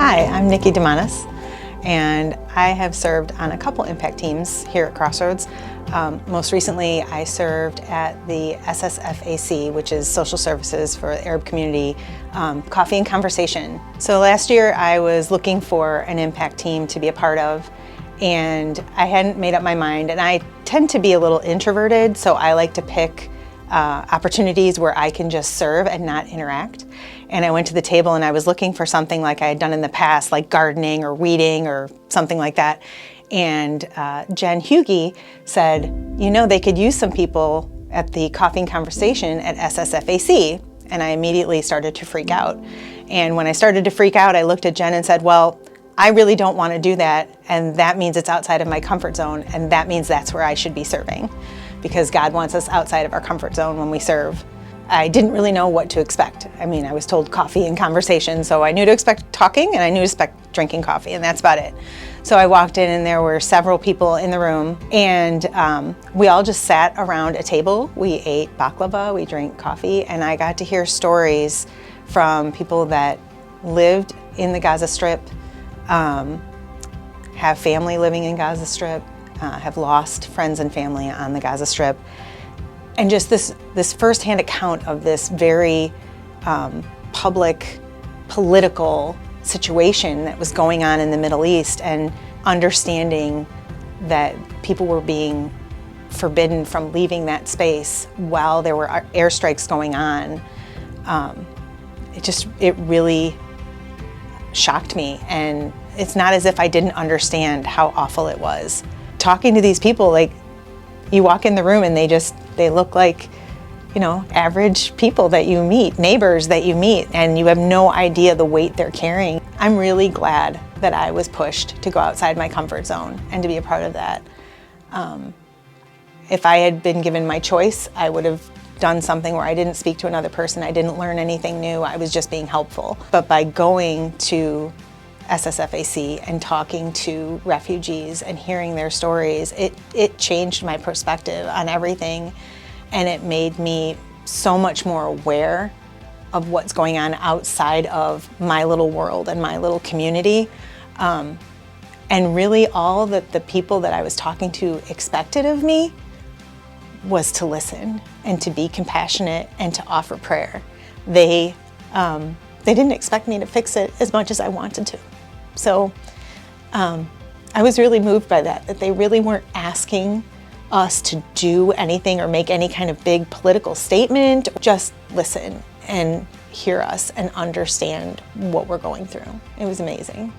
Hi, I'm Nikki and I have served on a couple impact teams here at Crossroads. Most recently, I served at the SSFAC, which is Social Services for the Arab Community, Coffee and Conversation. So last year I was looking for an impact team to be a part of, and I hadn't made up my mind, and I tend to be a little introverted, so I like to pick opportunities where I can just serve and not interact. And I went to the table and I was looking for something like I had done in the past, like gardening or weeding or something like that. And Jen Hughey said, you know, they could use some people at the Coffee and Conversation at SSFAC. And I immediately started to freak out. And when I started to freak out, I looked at Jen and said, well, I really don't want to do that. And that means it's outside of my comfort zone. And that means that's where I should be serving, because God wants us outside of our comfort zone when we serve. I didn't really know what to expect. I mean, I was told coffee and conversation, so I knew to expect talking and I knew to expect drinking coffee, and that's about it. So I walked in and there were several people in the room, and we all just sat around a table. We ate baklava, we drank coffee, and I got to hear stories from people that lived in the Gaza Strip, have family living in Gaza Strip, have lost friends and family on the Gaza Strip. And just this firsthand account of this very public, political situation that was going on in the Middle East, and understanding that people were being forbidden from leaving that space while there were airstrikes going on. It really shocked me. And it's not as if I didn't understand how awful it was. Talking to these people, like, you walk in the room and they look like, you know, average people that you meet, neighbors that you meet, and you have no idea the weight they're carrying. I'm really glad that I was pushed to go outside my comfort zone and to be a part of that. If I had been given my choice, I would have done something where I didn't speak to another person, I didn't learn anything new, I was just being helpful. But by going to SSFAC and talking to refugees and hearing their stories, it changed my perspective on everything, and it made me so much more aware of what's going on outside of my little world and my little community. And really all that the people that I was talking to expected of me was to listen and to be compassionate and to offer prayer. They didn't expect me to fix it as much as I wanted to. So I was really moved by that they really weren't asking us to do anything or make any kind of big political statement. Just listen and hear us and understand what we're going through. It was amazing.